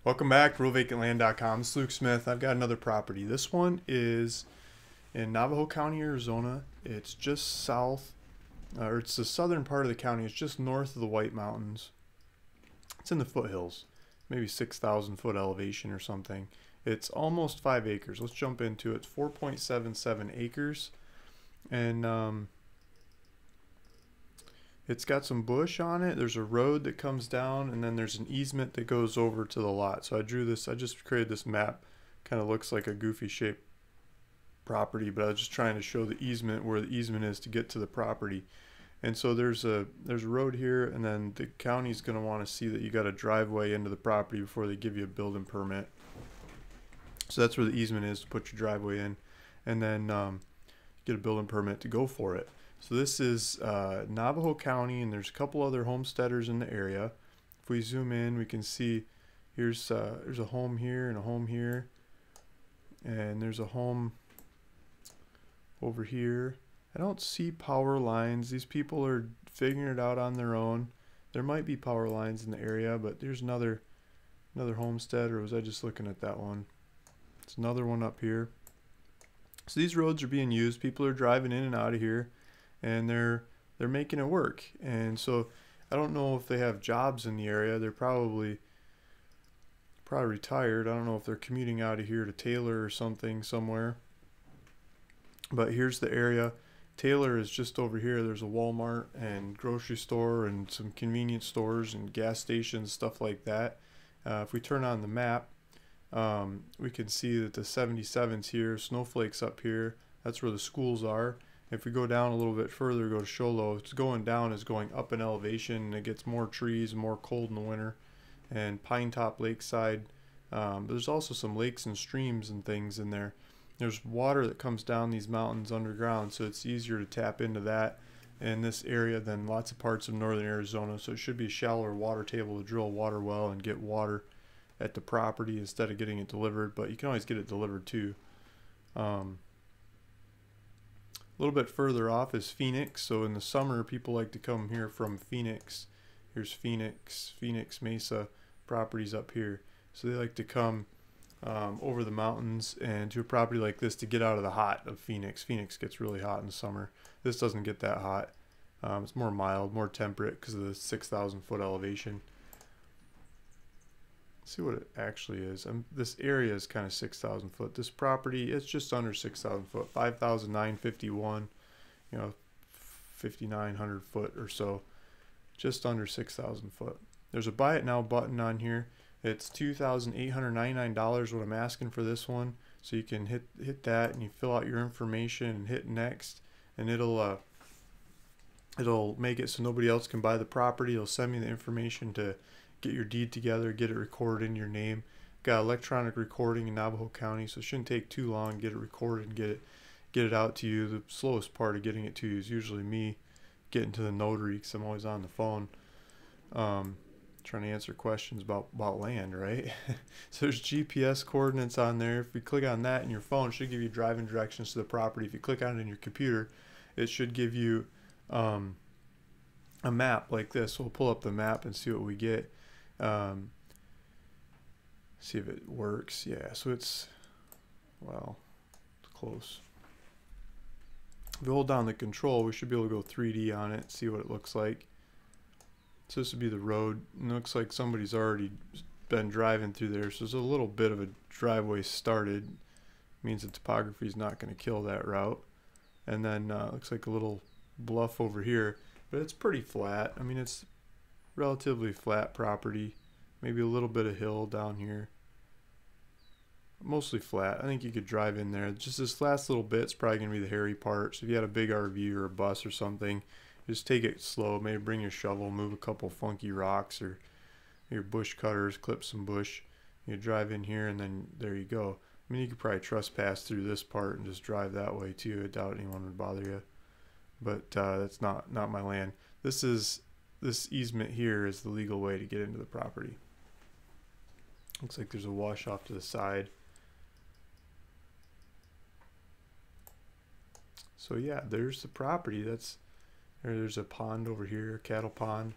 Welcome back to RealVacantLand.com. It's Luke Smith. I've got another property. This one is in Navajo County, Arizona. It's just south, or it's the southern part of the county. It's just north of the White Mountains. It's in the foothills, maybe 6,000 foot elevation or something. It's almost 5 acres. Let's jump into it. It's 4.77 acres, and it's got some bush on it. There's a road that comes down, and then there's an easement that goes over to the lot. So I drew this, I just created this map. Kind of looks like a goofy shaped property, but I was just trying to show the easement, where the easement is to get to the property. And so there's a road here, and then the county's going to want to see that you got a driveway into the property before they give you a building permit. So that's where the easement is, to put your driveway in, and then get a building permit to go for it. So this is Navajo County, and there's a couple other homesteaders in the area. If we zoom in, we can see there's a home here and a home here, and there's a home over here. I don't see power lines. These people are figuring it out on their own. There might be power lines in the area, but there's another homestead, or was I just looking at that one? It's another one up here. So these roads are being used. People are driving in and out of here, and they're making it work. And so I don't know if they have jobs in the area. They're probably retired. I don't know if they're commuting out of here to Taylor or something somewhere. But here's the area. Taylor is just over here. There's a Walmart and grocery store and some convenience stores and gas stations, stuff like that. If we turn on the map, we can see that the 77's here, Snowflake's up here. That's where the schools are. If we go down a little bit further, go to Sholo, it's going down, is going up in elevation, and it gets more trees and more cold in the winter. And Pine Top Lakeside, but there's also some lakes and streams and things in there. There's water that comes down these mountains underground, so it's easier to tap into that in this area than lots of parts of northern Arizona. So it should be a shallower water table to drill a water well and get water at the property instead of getting it delivered, but you can always get it delivered too. A little bit further off is Phoenix. So in the summer, people like to come here from Phoenix. Here's Phoenix Mesa properties up here. So they like to come over the mountains and to a property like this to get out of the hot of Phoenix. Phoenix gets really hot in the summer. This doesn't get that hot. It's more mild, more temperate because of the 6,000 foot elevation. Let's see what it actually is. This area is kind of 6,000 foot. This property, it's just under 6,000 foot, 5,951, 5,900 foot or so, just under 6,000 foot. There's a buy it now button on here. It's $2,899 what I'm asking for this one. So you can hit that, and you fill out your information and hit next, and it'll make it so nobody else can buy the property. It'll send me the information to get your deed together, get it recorded in your name. Got electronic recording in Navajo County, so it shouldn't take too long to get it recorded and get it out to you. The slowest part of getting it to you is usually me getting to the notary, because I'm always on the phone trying to answer questions about land, right? So there's GPS coordinates on there. If you click on that in your phone, it should give you driving directions to the property. If you click on it in your computer, it should give you a map like this. So we'll pull up the map and see what we get. See if it works. Yeah, so it's close. If we hold down the control, we should be able to go 3D on it, see what it looks like. So this would be the road. It looks like somebody's already been driving through there, so there's a little bit of a driveway started. It means the topography is not going to kill that route. And then looks like a little bluff over here, but it's pretty flat. I mean, it's relatively flat property, maybe a little bit of hill down here, mostly flat. I think you could drive in there. Just this last little bit's probably gonna be the hairy part. So if you had a big RV or a bus or something, just take it slow. Maybe bring your shovel, move a couple funky rocks, or your bush cutters, clip some bush. You drive in here, and then there you go. I mean, you could probably trespass through this part and just drive that way too. I doubt anyone would bother you, but that's not my land. This easement here is the legal way to get into the property. Looks like there's a wash off to the side. So yeah, there's the property. There's a pond over here, a cattle pond,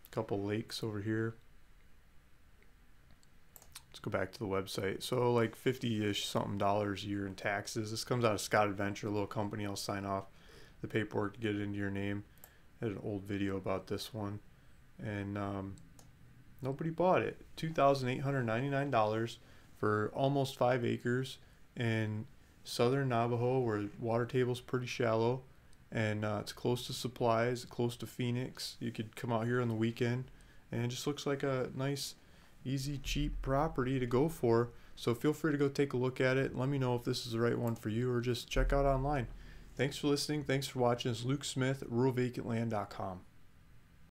a couple lakes over here. let's go back to the website. So like 50-ish something dollars a year in taxes. This comes out of Scott Adventure, a little company. I'll sign off the paperwork to get it into your name. I had an old video about this one, and nobody bought it. $2,899 for almost 5 acres in southern Navajo, where water table's pretty shallow, and it's close to supplies, close to Phoenix. You could come out here on the weekend, and it just looks like a nice, easy, cheap property to go for. So feel free to go take a look at it. Let me know if this is the right one for you, or just check out online. Thanks for listening. Thanks for watching. It's Luke Smith at ruralvacantland.com.